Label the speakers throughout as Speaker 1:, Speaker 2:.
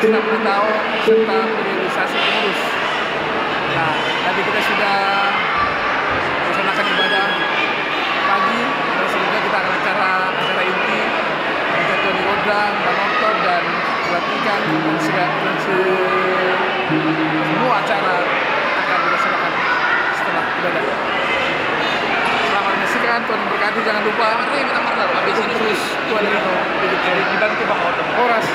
Speaker 1: serta memberitahu serta periodisasi pengurus. Nah, tadi kita sudah melaksanakan ibadah pagi, dan selanjutnya kita akan acara inti menjatuhkan rodang, banoktor dan pelatihan dan semua acara akan dilaksanakan setelah ibadah. Selamat menyaksikan, Tuhan memberkati. Jangan lupa habis ini terus Tuhan dibantu Bang Horas.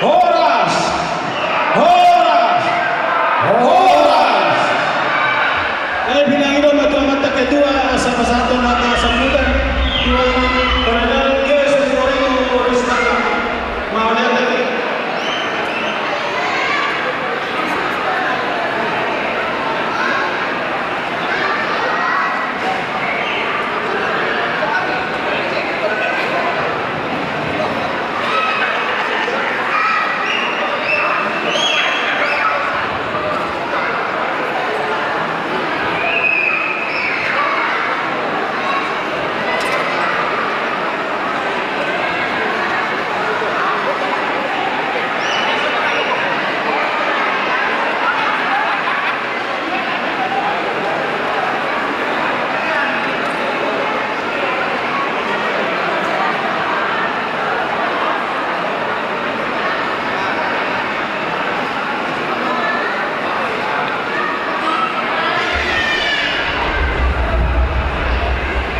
Speaker 2: Horas, Horas, Horas. Pinanginom at mata kedua sama satu mata sambutan dua Koronel Geus Moreno Ristaka. Mau lihat lagi.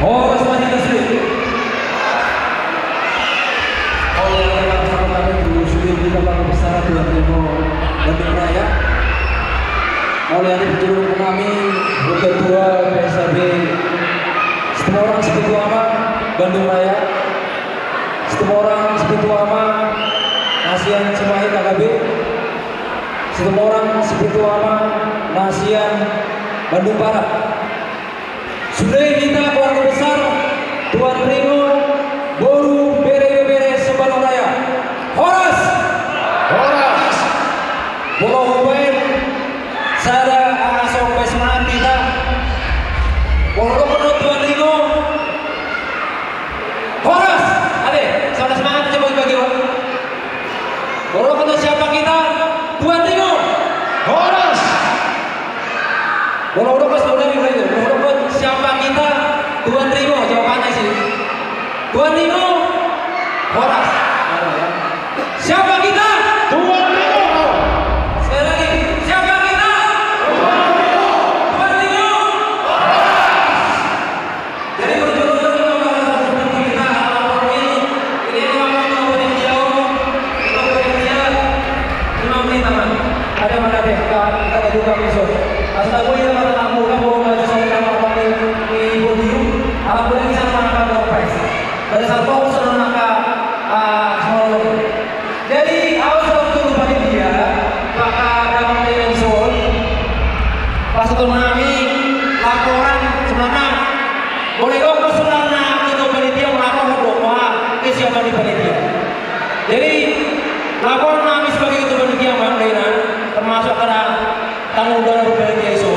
Speaker 3: Horas masih tersulit. Oleh yang bersama kami sudah di kapal besar Tuan Remo Bandung Raya. Oleh yang berjuluk kami Ketua PSAB Setemu Orang Sepitu Ama Bandung Raya, Setemu Orang Sepitu Ama Nasian Cimahi KKB, Setemu Orang Sepitu Ama Nasian Bandung Barat. Sudah kita keluarga besar Tuan Remo Boru Bere Sebandung Raya. Horas,
Speaker 2: Horas.
Speaker 3: Bola Hubain, Sada Asok Besman kita. Bola Penuh Tuan Remo. Horas, ade, sama semangat coba bagi. Bola Penuh siapa kita? Tuan Remo.
Speaker 2: Horas.
Speaker 3: Bola udah pas udah dimulai. Siapa kita? Tuan Remo. Jawabannya sih Tuan Remo. Horas. Siapa kita?
Speaker 2: Tuan Remo.
Speaker 3: Sekali lagi. Siapa kita? Tuan Remo. Tuan Remo. Horas. Jadi berjuluk seperti kita ini waktu paling jauh itu dia 5 menit teman. Ada mana deh? Kita juga besok. Asal gue yang mata kamu mau di podium, alhamdulillah bisa menangkan Dopes. Pada saat fokus menangkan semua. Jadi awas waktu pada dia, maka ada mention pas itu menami laporan sebenarnya boleh dong sebenarnya itu panitia melapor bahwa ke siapa di panitia. Jadi laporan kami sebagai ketua panitia Mandairan termasuk ada tanggung jawab panitia itu.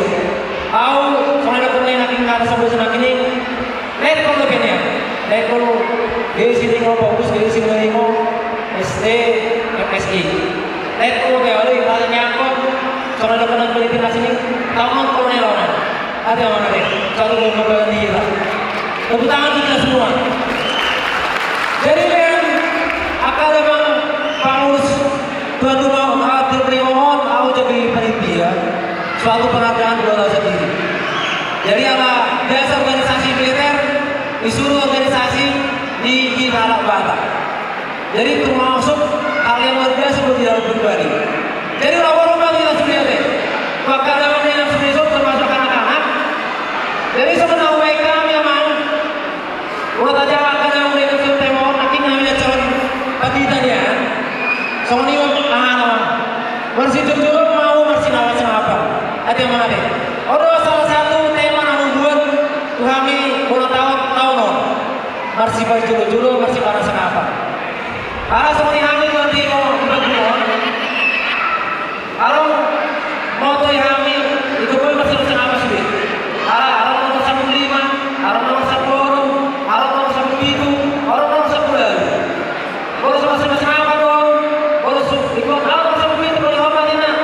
Speaker 3: Au soalnya pernah naking nggak sampai senak ini, lihat kalau begini, lihat kalau di sini kalau bagus di sini mau SD MSI, lihat kalau kayak oleh tanya aku, soalnya pernah penelitian sini, tahu nggak kalau nih lawan, ada mana deh, satu mau kembali dia, tepuk tangan kita semua. Jadi yang akan memang pengurus tuan rumah terimohon, aku jadi panitia. Suatu penghargaan buat sendiri. Jadi ala biasa organisasi militer disuruh organisasi di Hinalak Batak. Jadi termasuk hal yang luar biasa buat dalam pribadi. Jadi lomba-lomba kita sudah deh. Bahkan dalam yang sudah termasuk anak-anak. Jadi sebenarnya WK memang udah aja akan yang mereka sudah temor nanti namanya calon petitannya. Soalnya anak-anak masih jujur mau masih nawas apa? Ada yang mana deh? Ada salah satu tema yang membuat kami puluh tahun masih berjulu-julu masih panas apa? Kalau seperti kami nanti mau berjuang, kalau mau tuh kami itu pun masih apa sih? Kalau mau satu 5, kalau mau satu 6, kalau mau satu 7, kalau mau satu 10. Kalau masing-masing apa dong? Kalau ikut kalau mau satu 7 boleh apa tidak?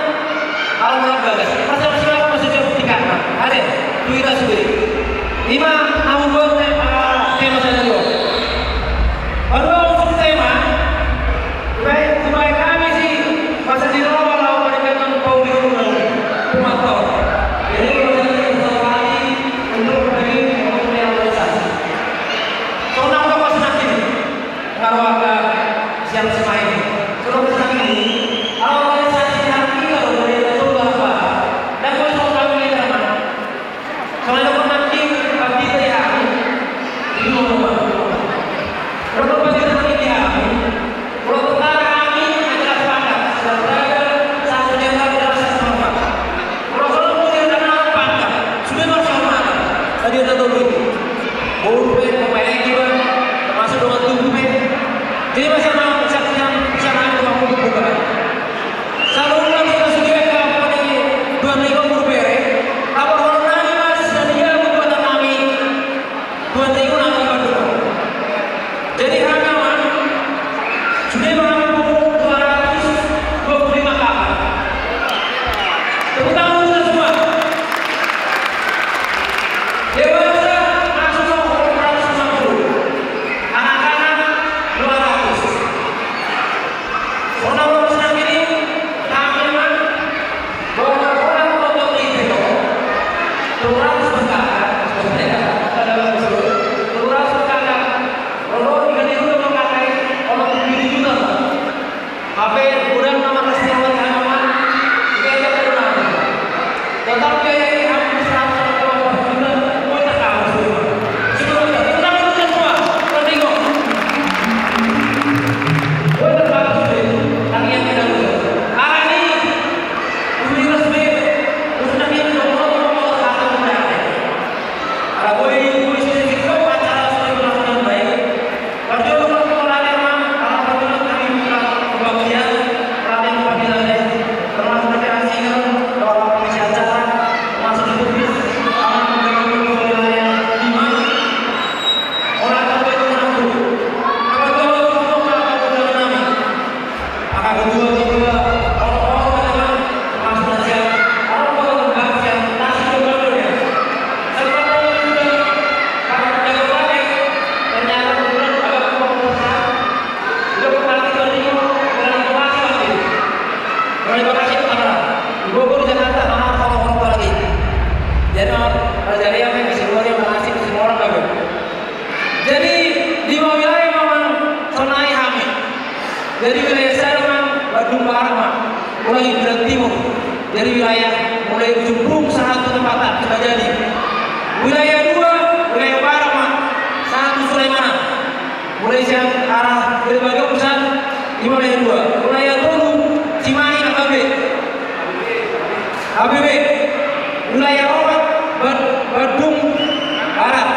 Speaker 3: Kalau mau bagus, masing-masing apa masih jauh tingkat? Ada, kita sudah 5 namun buat tema saya dulu. Aduh, untuk tema, baik kami sih masa di awal pada kaitan pemilu pemantau. Jadi kalau kita kali untuk bagi organisasi. Soalnya apa nanti? Kalau ada dari wilayah mulai ujung Brung satu tempatan sudah jadi. Wilayah 2 wilayah barat Pak, 1 Sulaiman. Mulai siang arah dari bagian pusat di wilayah 2. Wilayah Tolu Cimahi ABB. Wilayah Obat Badung Barat.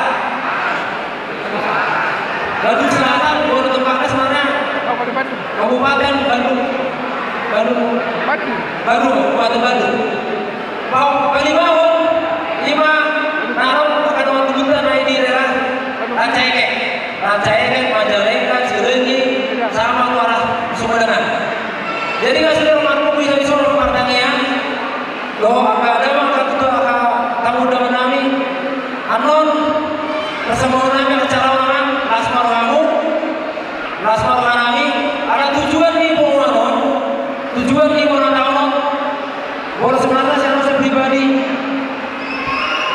Speaker 3: Badung Selatan baru tempatnya sebenarnya Kabupaten Bandung. Kabupaten Bandung. Kalimantan 5 Narok Kecamatan Tujuan. Nah ini daerah Rancaike, Majalengka, Cileunyi, sama ke arah Sumedang. Jadi nggak sudah mampu bisa disuruh partainya. Loh ada maka tamu dalam nami anon bersama nami acara orang Lasmar Hanami ada tujuan nih pengurangan tujuan nih orang tahun bola sebenarnya saya pribadi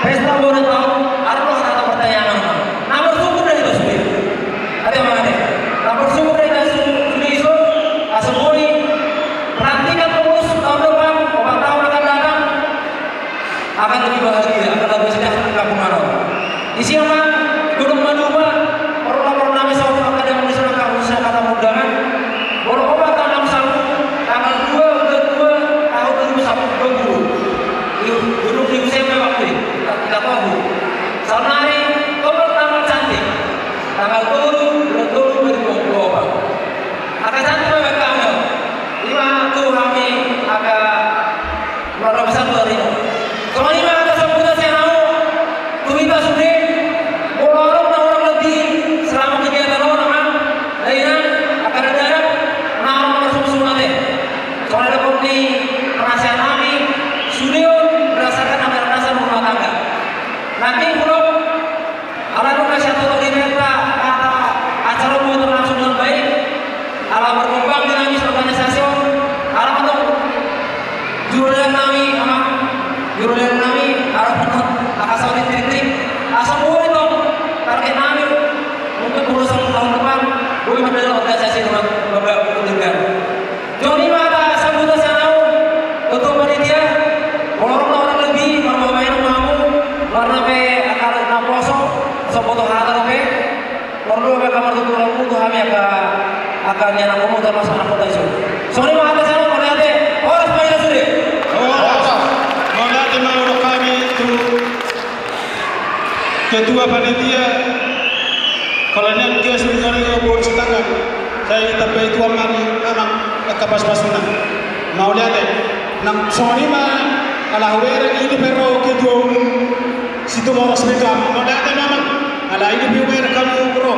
Speaker 3: pesta bola tahun ada kata pertanyaan nomor sumber dari itu sendiri ada yang mana nomor sumber dari itu asal perhatikan pengurus tahun depan 4 tahun akan datang akan lebih bahagia akan lebih sejahtera di kampung Manon di siapa Gunung Manuba orang nama sama akademi nasional kampus kata undangan bola obat tanggal 2 tahun 2020 Gunung Minggu saya waktu tidak tahu Salnari total tanggal cantik tanggal 7 2024 akan cantik bagi kami 5 tuh kami agak luar besar dari kalau 5 agak sambutan saya mau tuh sudah orang lebih selama kegiatan orang lainnya akan ada nama semua deh soalnya ada komite penasihat kami studio berdasarkan anggaran dasar rumah tangga nanti belum alat penasihat atau diminta acara mau berlangsung dengan baik alat berkembang dinamis organisasi alat untuk jurulan kami arah penuh akasau di titik asal boleh dong target kami untuk urusan tahun depan boleh mendalam organisasi dengan Bapak Undangan Joni mata sambutan saya tahu untuk panitia orang lebih membawain kamu warna pe akar naposo sefoto hatar pe perlu pe kamar tutur aku tuh kami akan nyana kamu dan masalah kota itu Joni mata saya mau lihat deh orang semuanya sudah
Speaker 2: Melihat mau kami itu ketua panitia Kolonel Kios Ringo Bor Sitangan saya tapi tuan kami memang kapas-pasuna mau lihat deh nang soni mah ala huere ini pero ketua situ mau resmi kami mau lihat deh memang ala ini huere kamu bro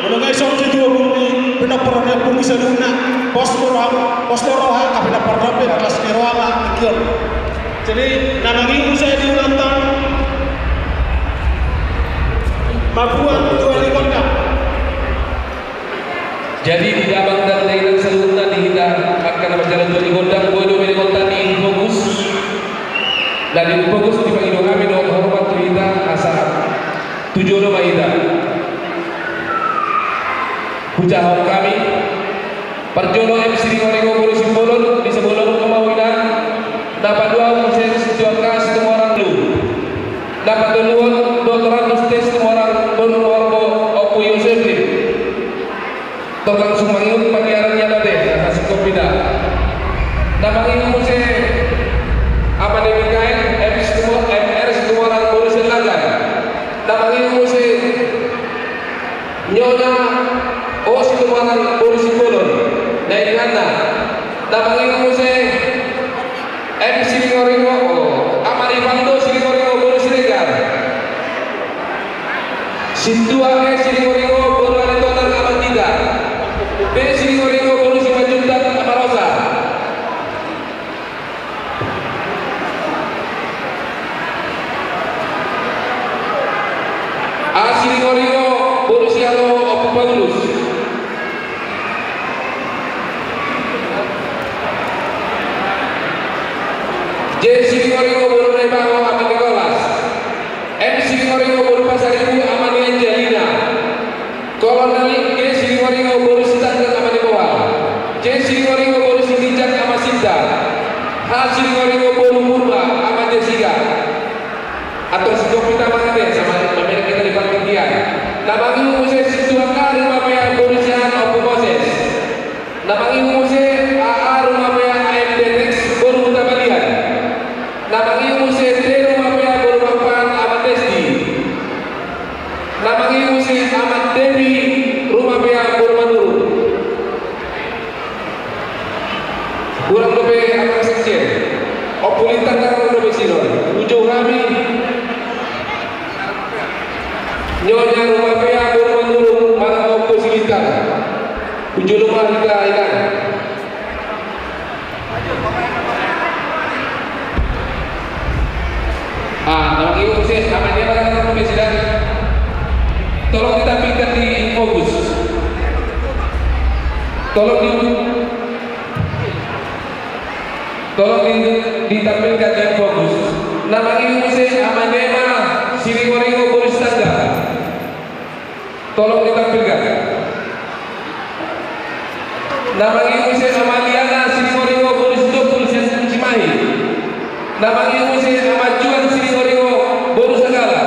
Speaker 2: belum ngai sok ketua bumi benar pernah bumi seduna pos roha tapi benar pernah kelas keroama kior jadi namanya saya diulang tahun Mapuan Tuan Kota.
Speaker 4: Jadi di Dabang dan Thailand seluruhnya dihidang akan berjalan untuk digondang bodoh di kota di fokus dan di fokus di pagi kami doa hormat kita asal 7 rumah ida puja kami perjodoh MC Ringo Bolu Simbolon di sebelum kemawinan dapat 2 musim sejauh semua orang dulu dapat duluan doktoran tes semua orang baru warga Opu Yosef Tokang Sumangun paniarannya tadi kasih kopida dapat ini musim apa nih Mikael MR semua orang baru selagan dapat ini musim nyonya semua orang baru Simbolon dari mana dapat ini musim MC Ringo Amari Fando Ringo Bolu Siregar Sintua Ringo Bolu ada total amat tidak B Ringo Bolu Simajutan Amarosa A Ringo Bolu Sialo Opu Paulus J Ringo Bolu Rebango Aman Nicholas M Ringo Bolu Pasar Ibu Amani Angelina Kolonel G Ringo Bolu Sitan Amani Bawal J Ringo Bolu Sindijan Amasinta H Siliwangi Bolu Purba amat Jessica atau Sukopita Mangade sama Amerika kita di Parkian. Namangi Moses Situaka rumah pea Borisian Opu Moses. Namangi Moses AA rumah pea AMDX Bolu Mutabalian. Namangi Moses D rumah pea Bolu Papan amat Desti. Namangi Moses Amat Dewi rumah pea Bolu Manuru. Kurang lebih akan sekjen. Opulitan karena lebih silon. Ujung kami. Nyonya rumah pea Bolu Manuru mana opo silita. Ujung rumah kita ikan. Nama ibu sih, namanya barang presiden. Tolong ditampilkan di fokus. Tolong ditampilkan di fokus. Nama ibu sih, Amanema Siliwangi Bolu Standa. Tolong ditampilkan. Nama ibu sih, Amaliana Siliwangi Bolu Stokul Cimahi. Nama ibu sih, Amajuan Siliwangi Bolu Segala.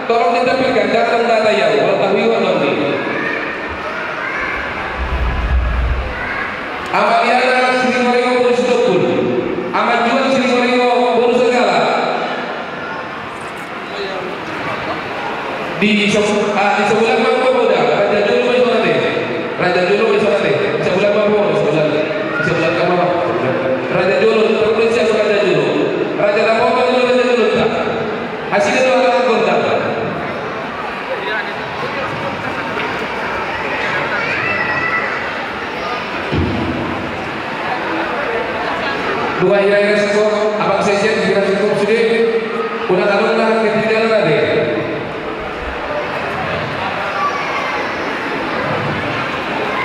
Speaker 4: Tolong ditampilkan datang data ya, mengetahui warna ini. Amaliana Siliwangi Bolu Stokul. Amajuan Siliwangi Bolu Segala. Di sebulan Mampu Muda, Raja Julu Besonate. Raja Julu Besonate. Sebulan Mampu Muda, sebulan kamu. Raja Julu tertulis yang Raja Julu. Raja Lampau Julu Raja Julu tak. Hasilnya dua orang anggota. Dua kira-kira cukup, abang session kira cukup sudah. Udah alumna ketinggalan tadi.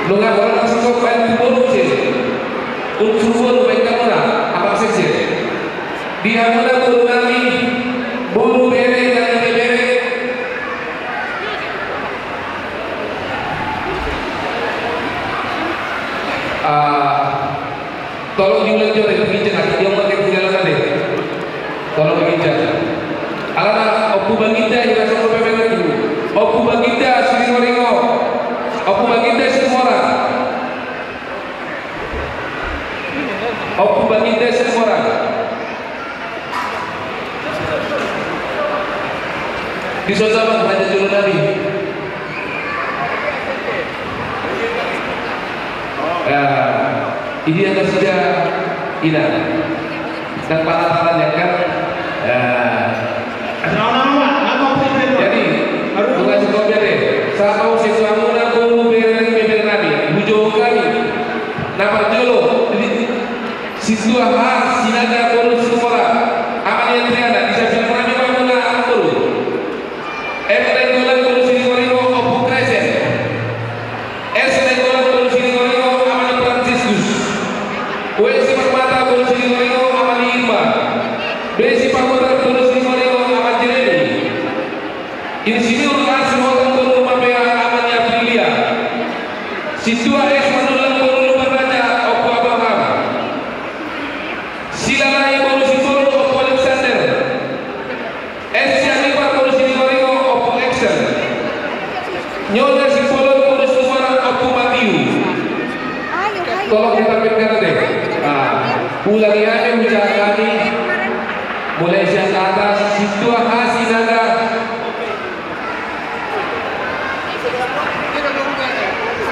Speaker 4: Lunga bola cukup main bulu sih. Unsur bulu baik kamu lah, abang session. Dia mula bulu kami, bulu bere dan bere. Tolong diulang jauh begini nak dia makan tinggal tadi. Tolong begini. Alana Opu Baginda juga sama PPK dulu. Opu Baginda Siliwangi. Opu Baginda semua orang. Opu Baginda semua orang. Di Sosama Raja Julu Nabi. Ini yang saja indah dan para yang kan. Jadi bukan cukup jadi. Sama siswa muda Bolu Bere Bebe Nabi, hujung kami. Nama Jolo, siswa khas Sinaga Bolu Sumora, Amalia Triana, bisa bilang Nabi Mamuna Bolu. Dolan Bolu Siliwangi Opu Kresen. Dolan Bolu Siliwangi Amali Franciscus. Wesi Permata Bolu Siliwangi Amali Irma. Besi Pamutar Bolu Siliwangi Amali Jeremy. Insinyur Asim Hotan Bolu Mapea Amali Aprilia. Siswa Manulang Bolu Baraja Opu Abraham. Silalai Bolu Siliwangi Opu Alexander. Yanifah Bolu Siliwangi Opu Excel. Nyonya Sipolon Bolu Siliwangi Opu Matiu. Tolong ditampilkan deh. Ulangi aja ucapan kami. Mulai siang ke atas, siswa Hasinaga.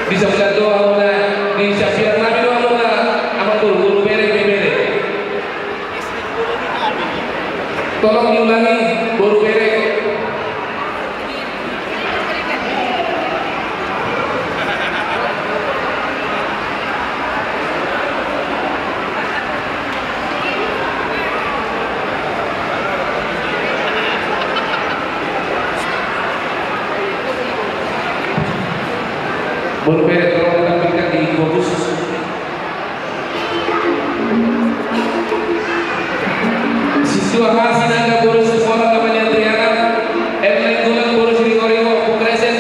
Speaker 4: Di sebelah doa mula, di Syafiat Nabi doa mula, amat bulu bere bere. Tolong diulangi, bulu bere. Bolu bere tolong ditampilkan di fokus. Siswa Hasinaga Bolu Sumora namanya Triana. Dolan Bolu Siliwangi Opu Kresen.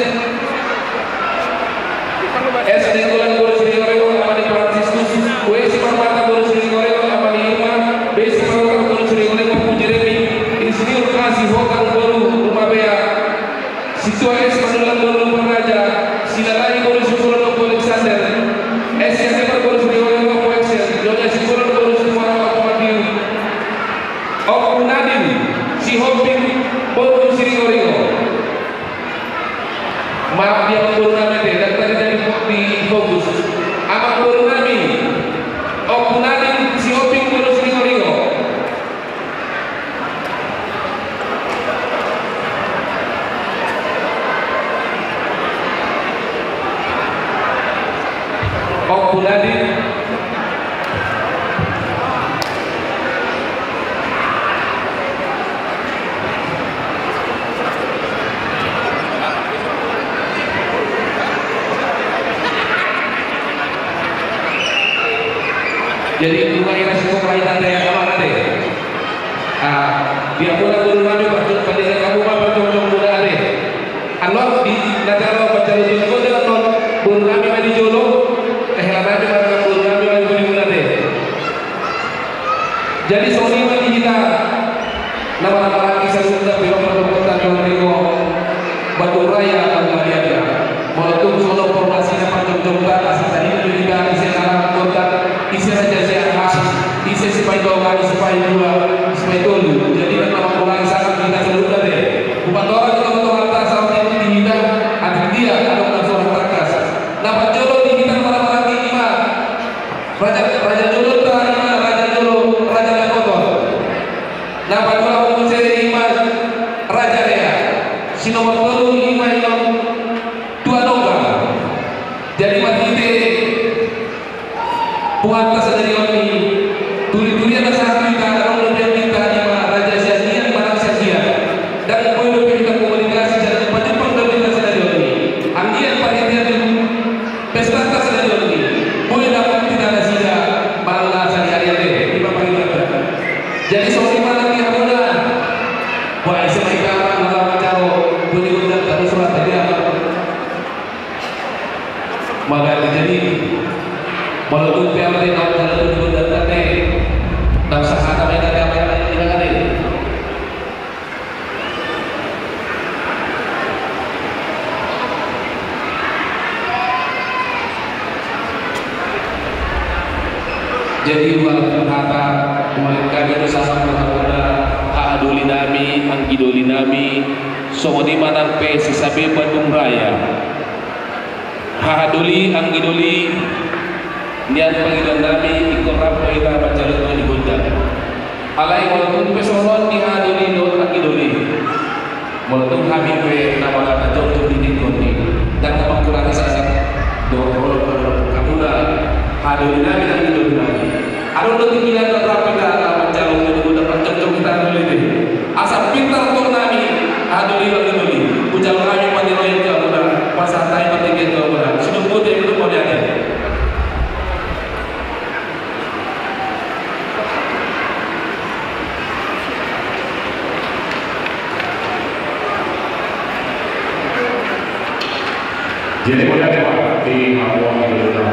Speaker 4: Dolan Bolu Siliwangi Amali Franciscus. Wesi Permata Bolu Siliwangi Amali Irma. Besi Siswa S Manulang Bolu Raja, Silalai Bolu Sukulono Bolu Alexander, S yang dapat Bolu Sukulono Bolu Excel, Jonya Sukulono Bolu Sukulono Bolu Madiu, Om Nadim, si Hopping Bolu Sirigorio. Maaf dia Bolu Namete, dan tadi di fokus. Amak Bolu Nami, Om Nadim, si Hopping Bolu Sirigorio. Om Nadim, jadi dua yang cukup lain ada yang sama nanti. Dia pula Bolu Nami pada kamu mah bercocok muda ada. Anok di negara baca lucu kau dengan non Bolu Nami mah di Jolo. Kehelanan di mana Bolu Nami mah di Bulu ada. Jadi Sony mah di kita nama-nama lagi sesungguhnya belum berkompeten dengan Rio Batu Raya atau Mariana. Meletup solo formasi dapat mencoba asal tadi juga isi alam kota isi raja sehat isi sepai dongan sepai dua sepai dulu jadi nama orang sangat kita sebut tadi bukan orang kita untuk harta sampai di kita ada dia atau langsung terkas dapat jolo di kita malam lagi lima raja jolo terima raja jolo raja Lakoto dapat dua musik lima raja Rea si nomor 25 itu dua logam jadi matite puasa dari oni tuli-tuli ada satu kita ada lebih kita di raja Siasia barang Siasia dan boleh kita komunikasi cara cepat-cepat dari dari oni anggian panitia itu pesta tas dari oni boleh dapat tidak ada sida malah sehari-hari ada di bapak jadi sore malam dia muda wah semai kawan malam caro boleh undang terus surat dia maka jadi meletup PMT kalau jalan itu dan tadi dan sahada mereka apa yang tidak ada. Jadi walaupun kata mereka itu sama kepada Adoli Nami, Anggidoli Nami, Somodi Manang P, Sisabe Bandung Raya. Adoli, Anggidoli, niat panggilan Nabi ikut rapo ita baca leto di gunjang. Alai walaupun pesoron di Adoli do Anggidoli, walaupun kami pe nama kata jauh di Dikoni dan nama kurang sasak do kamuna Adoli Nabi Anggidoli Nabi. Ada lebih bilang rapo ita baca leto di gunjang cocok kita dulu ini. Asal pintar to Nabi Adoli Anggidoli. Ujang kami pandiroyan ke muda pasal tay patingin ke muda. Sudah putih itu mau diada.
Speaker 5: Jadi boleh ada Pak di Papua di dalam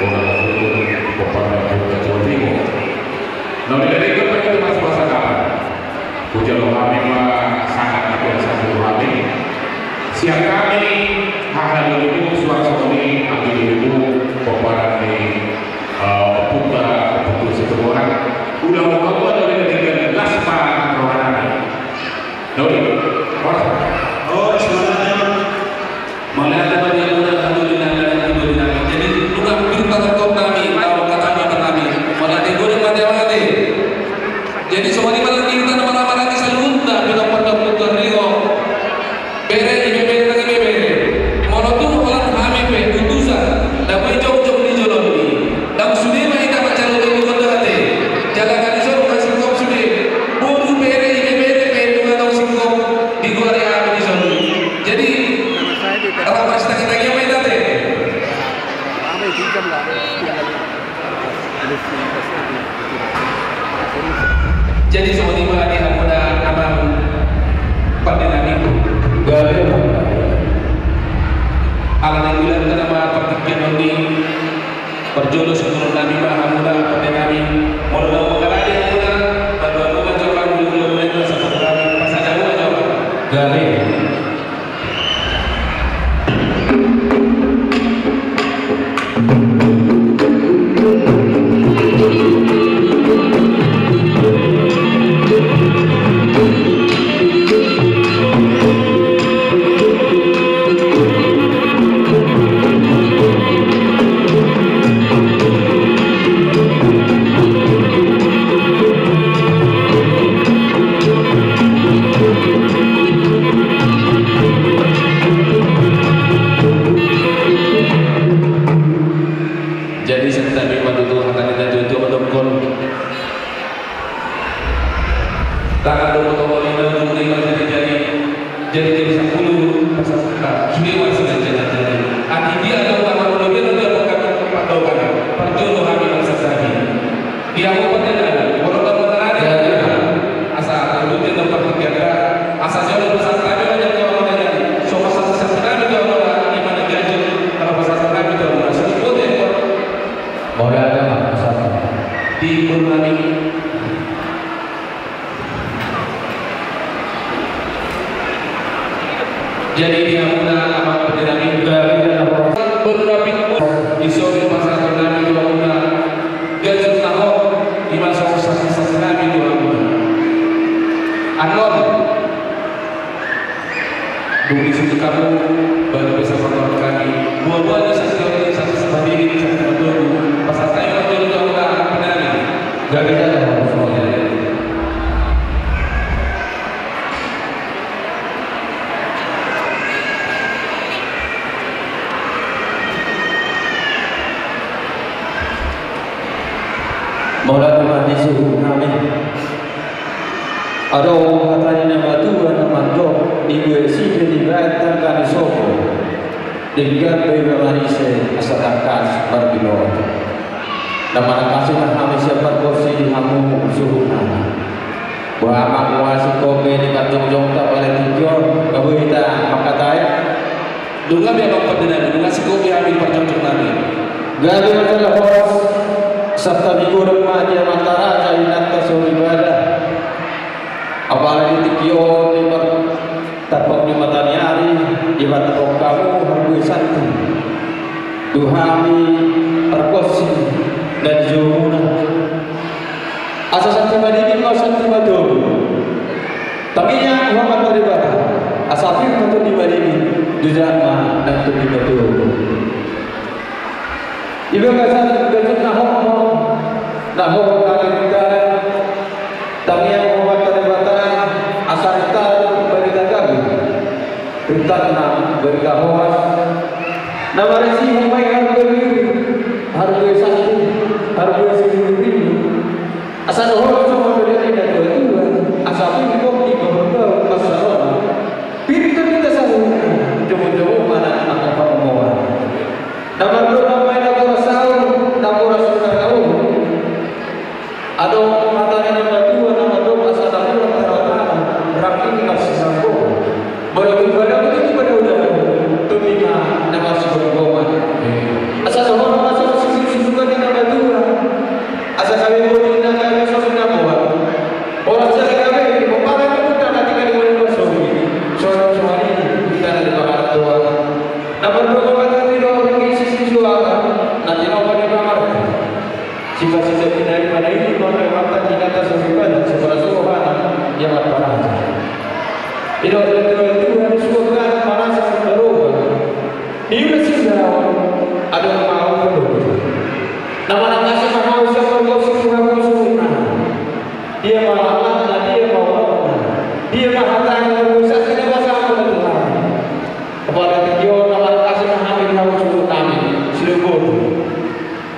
Speaker 5: orang itu di Papua dan Jawa Timur. Nah dari itu itu masih masa kapan? Hujan kami sangat biasa kami. Siang kami hal itu suara ini ambil itu Papua di Putra Putus itu orang udah mau kabar dari dengan lasma rohani. Doi,
Speaker 2: Oh, sebenarnya
Speaker 4: melihat apa dia mudah alhamdulillah jadi bukan kita tetap kami tahu kata kami melihat itu dan mati jadi semua ini malah kita nama-nama lagi salunta kita pada putar Rio bere ini bere lagi bere monotum orang kami pe utusan dapat jauh-jauh di jalan ini dan sudah mai kita baca lagi di kota hati jalan kali so kasih kop sudah bulu bere ini bere pe dua tahun singkop di luar yang di sana jadi kalau pasti kita main tadi. Jadi semua tiba di Hamuna Tangan tombol ini jadi 10 pasal sudah masih jadi. Adi dia ada orang lebih dia bukan patokan. Perjono kami masa tadi. Dia mau perjalanan. Orang orang ada asal rutin tempat kerja. Asal jauh besar kami banyak orang ada. So pasal kami jauh orang di mana gaji. Kalau pasal kami jauh orang sebut dia.
Speaker 3: Boleh ada pasal
Speaker 4: di Purnami. Jadi dia muna amat penjenami Purnami disori pasal Purnami dua muna gajah tahok di masa saksi Nabi dua muna anon bukti suci kamu baru bisa melakukan kami buah-buahnya saksi sendiri saksi betul pasal saya betul dua muna Purnami gak bisa ada semuanya.
Speaker 3: Maulana mati suhu kami. Ada orang katanya nama Tuhan nama Job ibu si pendidikan tangga di Soko. Dengan beberapa asal-akas berbilo. Nama kasih kami siapa kursi di hamu suhu kami. Bahwa menguasai kopi di kantong jongta pada tujuan kebuita makatai.
Speaker 4: Dunga biar perdana dunga si kopi ambil percocok nabi.
Speaker 3: Gabi masalah horas. Sabta minggu dia mantara saya nanti sore ibadah. Apalagi tikio di tapak di matanya hari di tapak kamu harus satu. Duhami perkosi dan jumuna. Asal satu badi kau satu betul. Tapi yang Muhammad beribadah. Asal betul di badi jujama dan tu betul. Ibu kata gajah nahok kita tapi yang membuat kerebatan asal kita berita gabi berita berita hoas nama resi humai harga sakti harga sendiri asal hoas semua dari dan dua asal ini kok di bawah masalah pintu kita selalu jauh-jauh mana apa omongan nama nama nama sahur nama rasul tahu ada orang matanya nama dua nama dua asal nama rata-rata rapi kasih sampo boleh ibadah itu pada udah tumima nama sebelum asal semua masuk susukan di nama dua asal kami boleh nak kami susun nama orang saya kami memang itu tak nanti kali boleh masuk soal ini kita ada bahan dua nama dua kata tidak orang isi suara nanti nama di kamar sifat-sifat dari mana ini kalau mata di atas sifat sebelah suara yang parah. Tidak itu harus suara panas berubah. Ini sudah ada mau nama kasih mau siapa suara dia malah dia mau dia mahatanya berusaha tidak bahasa apa kepada video nama kasih mengambil mau suruh kami silupun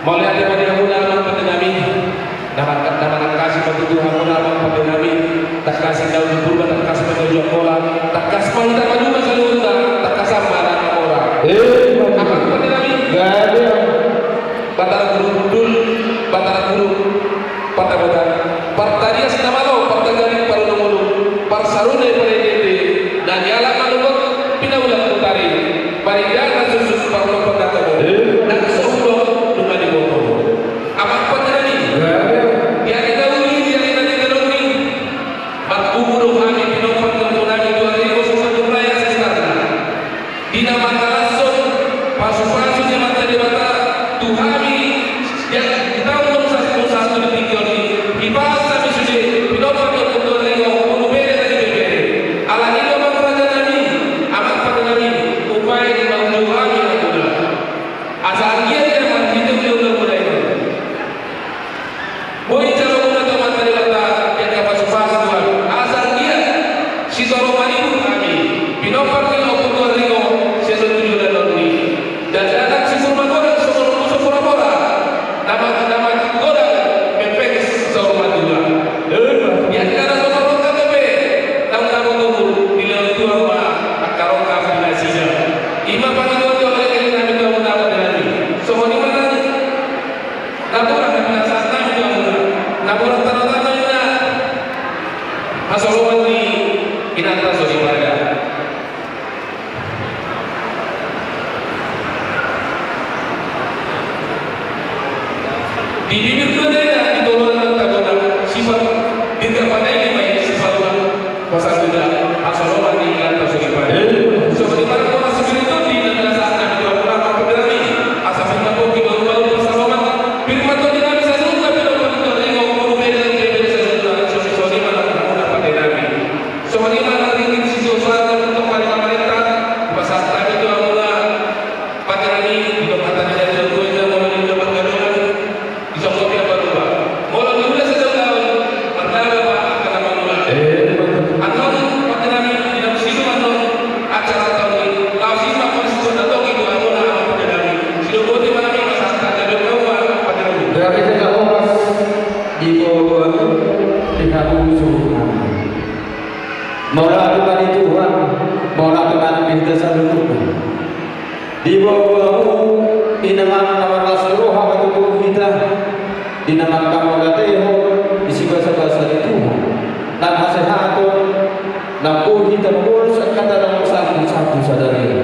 Speaker 3: mau lihat dia pada ulama pada kami nama kasih pada Tuhan ulama pada kami tak kasih daun kurban tak kasih pada jokola tak kasih kita maju masa lunda tak kasih marah orang apa pada kami gak ada batara guru batara guru patah partaria nama lo partagari paru nomulu parsarune pada dede dan nyala malubok pindah ulang putari paringan susu paru pada dan seulo dumah di bawah apa pada ini dia kita uli dia kita uli mat umur kami pinopang tunani 2000 raya
Speaker 4: Hasoloman di Inanta Soripada. Di bibir kedai ditolong tagonan sifat tidak pada ini baik sifat pasal sudah Hasoloman di Inanta Soripada. Seperti mana orang seperti itu di negara sana di orang pemberani asal mencapai baru-baru Hasoloman firman Tuhan tidak bisa suka bila pun dari ngomong beda dari sesuatu sesuatu mana mudah pada nabi. Soalnya mana ingin sesuatu untuk pemerintah pasal tadi itu mula pada nabi di kata dia jatuh itu mau mendapat gaduhan di sokong dia berubah. Mulai dulu saja tahun pertama akan mula. Atau pada nabi tidak situ atau acara tahun ini. Kalau sih mak masih sudah tahu itu mula pada nabi. Siapa boleh mana ni pasal tadi dia berubah pada nabi.
Speaker 3: Berarti kita oras di bawah tidak musuh. Maulah Tuhan Tuhan, maulah Tuhan minta satu di bawah inaman Rasulullah waktu kita dinaman kamu gateho isi bahasa Tuhan dan nasihatun dan kita mengurus kata nomor satu sadari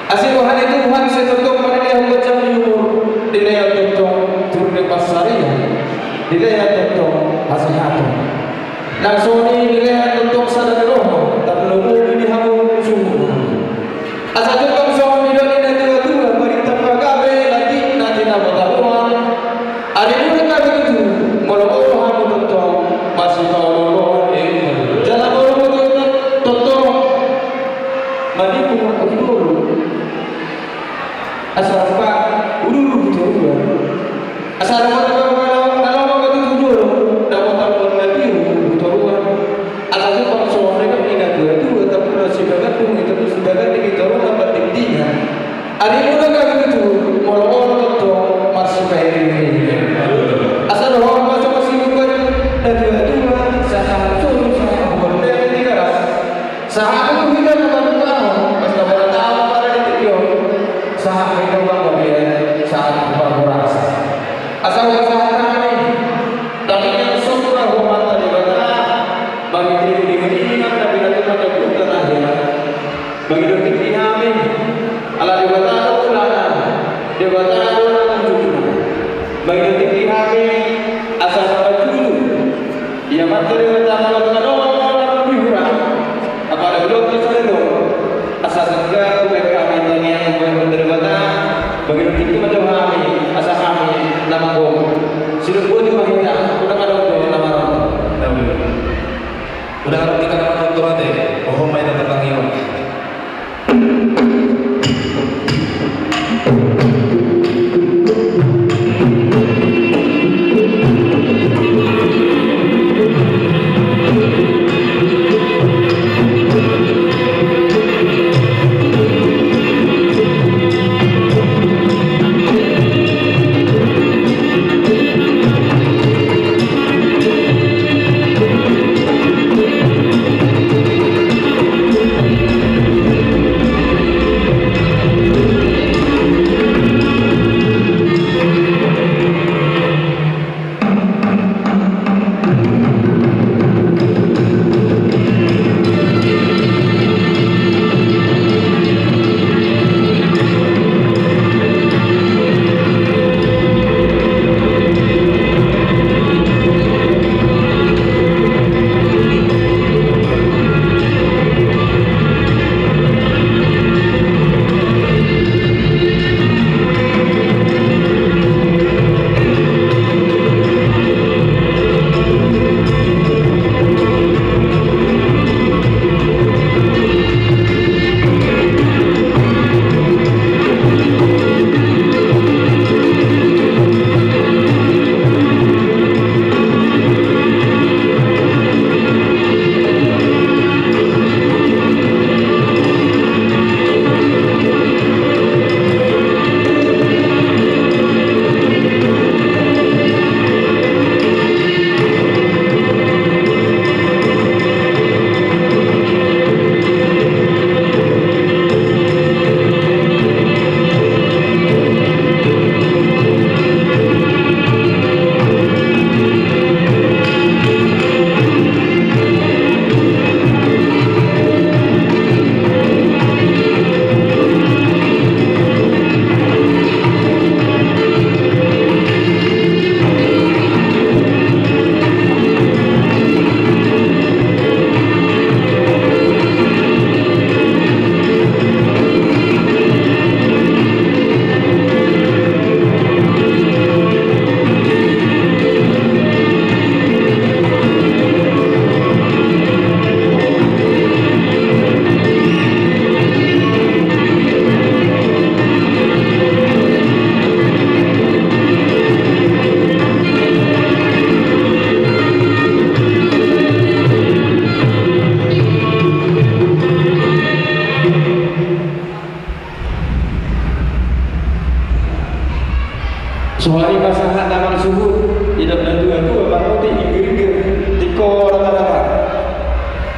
Speaker 3: asih Tuhan itu Tuhan setutup pada dia macam yur di dia tutup turun pasarian di dia tutup nasihatun langsung di dia tutup sadari roh tak perlu ini hamu sungguh asal tutup suami dan ini dua berita pagawe nanti nama tahuan ada dua kali itu mula-mula hamu tutup masih tahu jalan mula-mula tutup manipu aku dulu asal apa dulu gitu asal apa kalau itu dulu dapat tahun nanti gitu asal itu kalau soal mereka tidak dua tapi masih banget itu sudah kan gitu dapat tingginya ada dua kali itu mula-mula tutup masih kayak ini asal orang masih bukan dan dua saham suruh saham berdaya tiga saham itu tidak tahu pas kabar tahu pada di saham itu bang saat berkurasa asal usaha ini tapi yang surah hormat tadi kata bagi diri dengan tapi nanti pada bukan akhir bagi diri kami Allah dikata ulana dikata ulana bagi diri kami asal pada dulu dia materi utama kalau bihura apa belum tersedo asal segala kami yang berderita bagi diri macam kami asal kami nama gom sudah buat kita udah ada nama
Speaker 4: Udah kalau kita nama dokter deh, oh main tentang ini.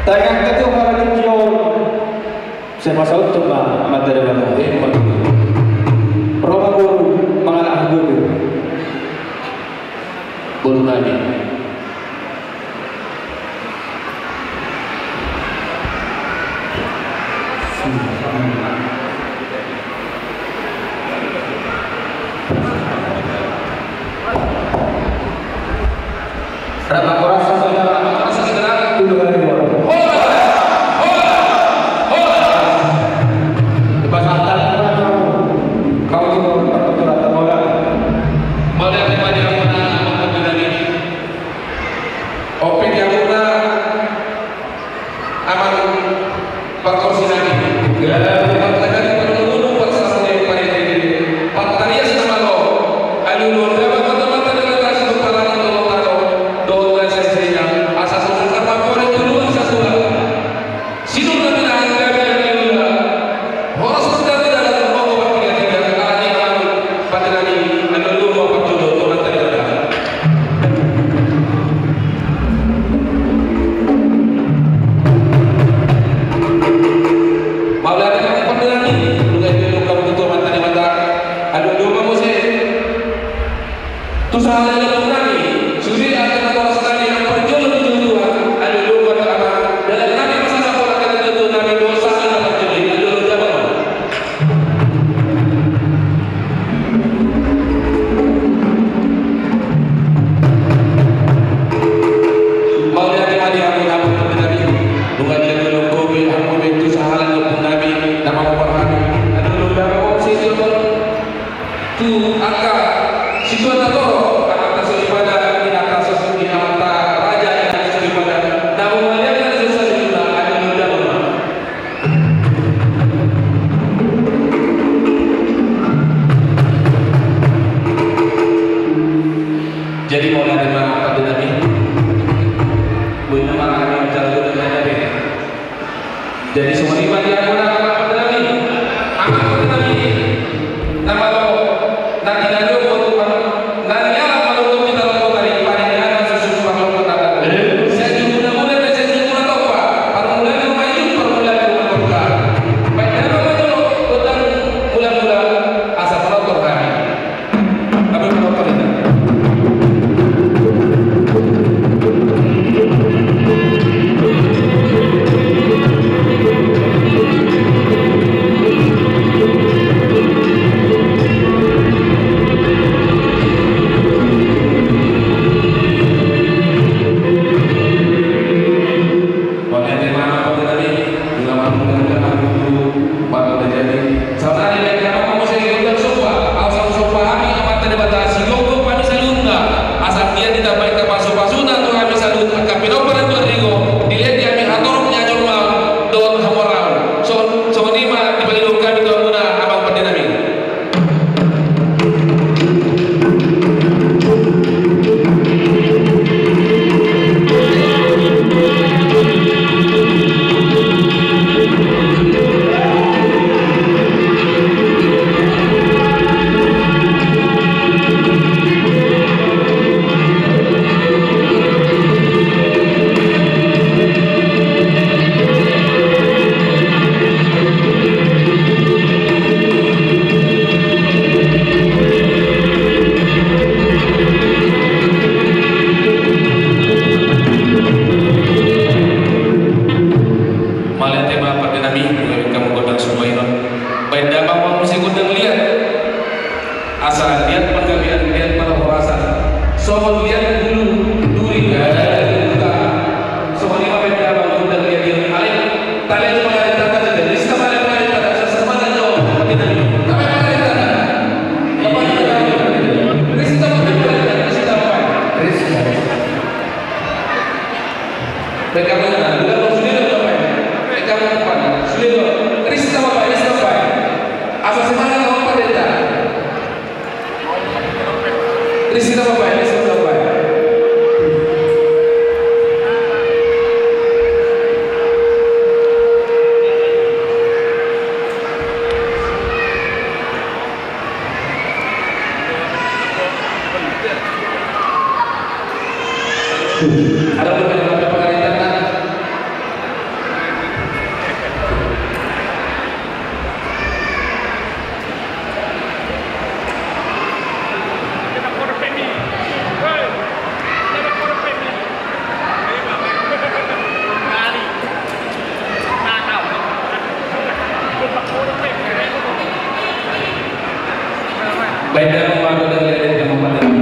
Speaker 6: Tangan kita tuh para kecil. Saya masuk coba materi mana? Romo guru mengalah guru.
Speaker 4: Guru Nabi.
Speaker 6: Berapa orang saudara? 7.000 orang. Pasal kau itu peraturan termola.
Speaker 4: Boleh lima dia muna abang Nabi. Opin yang muna abang perkursi Nabi. Pertanyaan perlu persamaan yang paling tinggi. Pertanyaan sama lo. Alulur dapat mata-mata dengan kasih bertalan itu lo tahu. Doa saya asas usul apa orang dulu asas dulu. Sidul Nabi Nabi Nabi. Horas sudah tidak ada terbawa tiga kali pada Nabi ada dulu apa jodoh Tuhan tadi ada. Malah ada yang pada Nabi juga itu kamu Tuhan tadi mata ada dulu kamu sih. Tu sahaja dalam Nabi suri akan orang sekali yang berjodoh Tuhan ada dulu kata apa dalam Nabi masa satu orang kata Tuhan Nabi dosa dan berjodoh ada dulu jawaban. Mau dia mati aku apa pada Nabi bukan dia dulu kopi aku itu sahalan untuk Nabi nama Muhammad ada dulu berapa opsi itu tu angka situ ada toro anak tasawuf di atas sesuatu di mata raja yang tasawuf pada nama Muhammad yang sesuatu juga ada dulu berapa. Jadi mau ada mana pada Nabi benar mana jalan dengan Nabi. Jadi semua iman yang mana pada Nabi amat pada Nabi nama lo nanti nanti nanti apa kalau kita lakukan dari paling ada sesuatu yang kita lakukan. Saya juga mulai dan saya juga tahu apa. Permulaan rumah itu permulaan rumah kita. Baik dalam itu tentang mula-mula asal penonton kami. Kami penonton itu.
Speaker 6: Ada beberapa pengaritan
Speaker 4: Lain dan memadu dan lain dan memadu.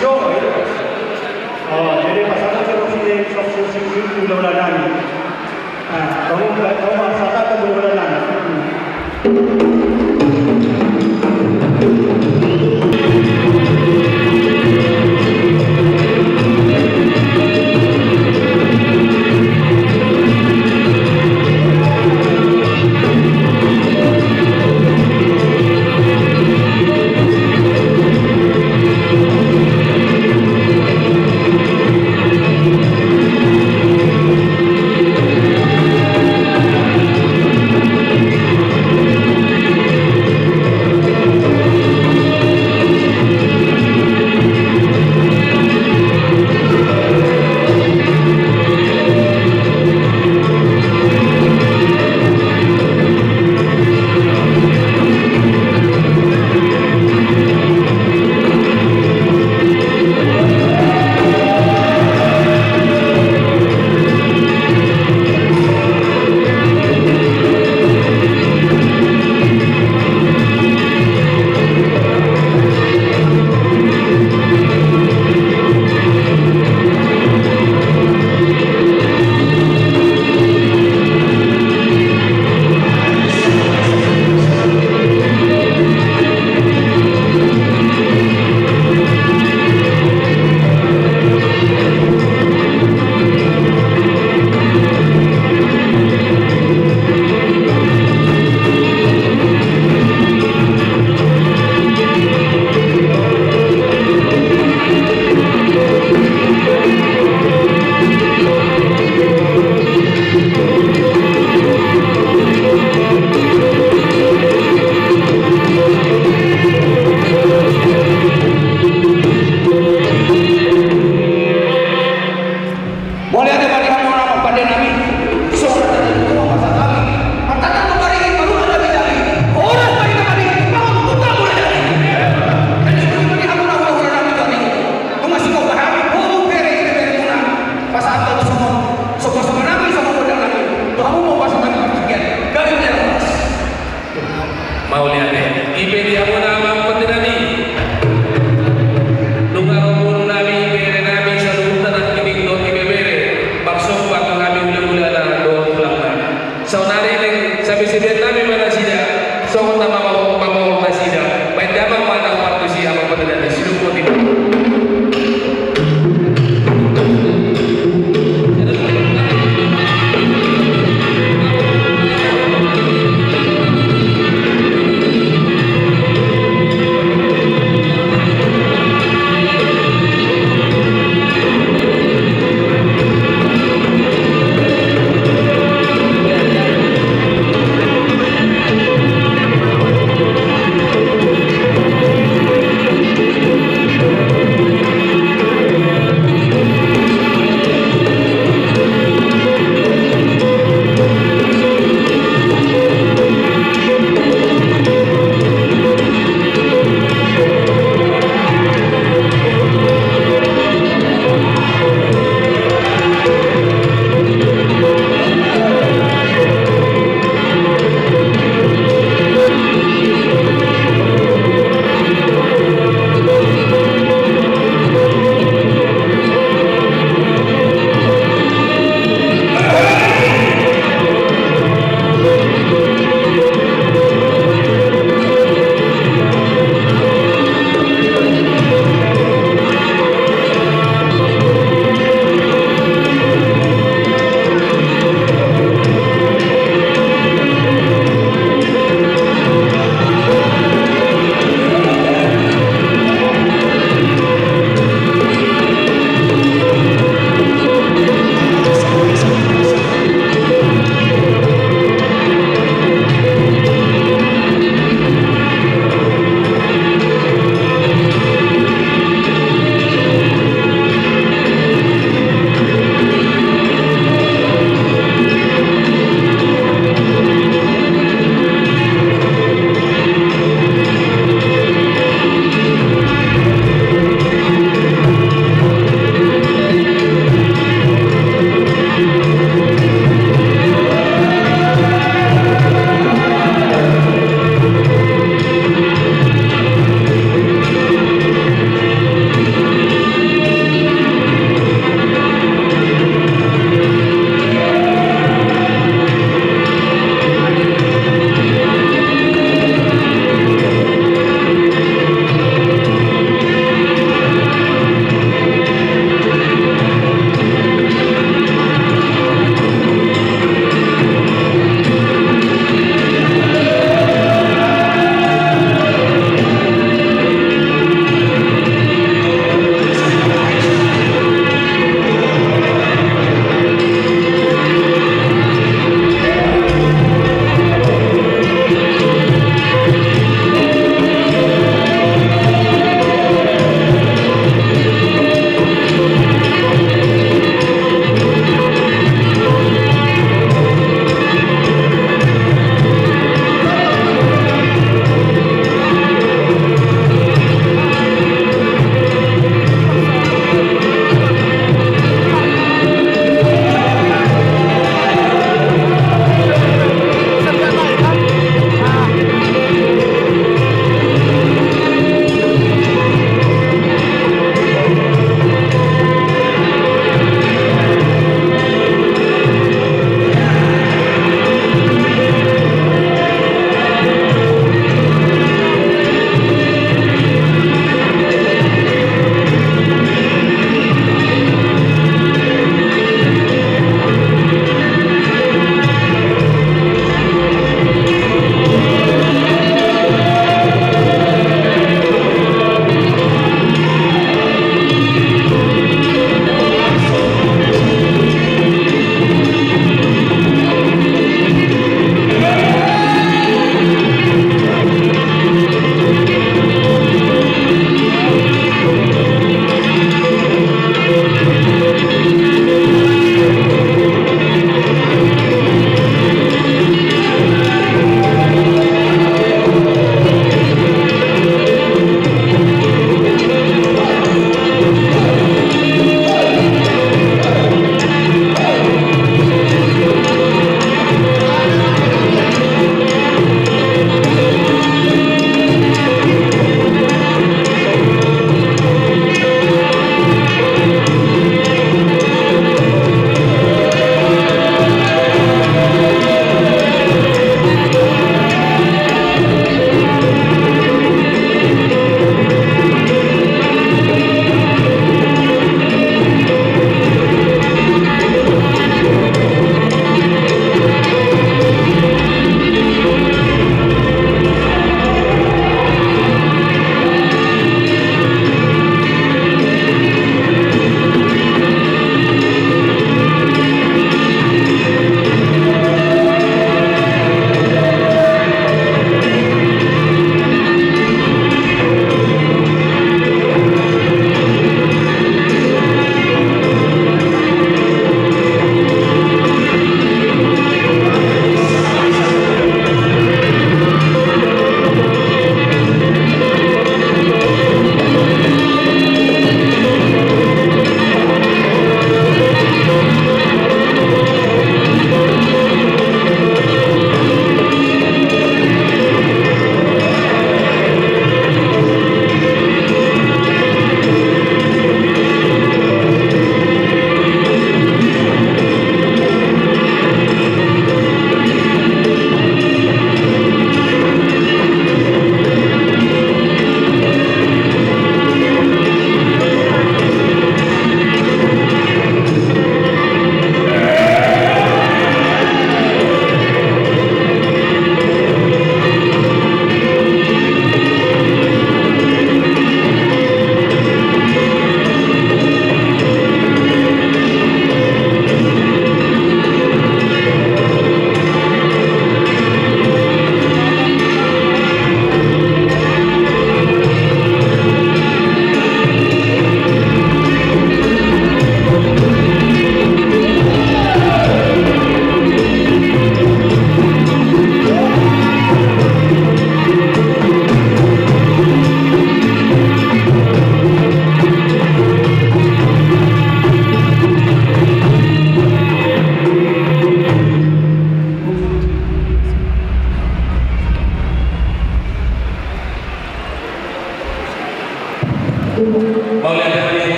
Speaker 6: Jadi masalah si mudah-mudahan. Nah, kamu masalah ke mudah-mudahan.
Speaker 4: Saudari yang saya bisa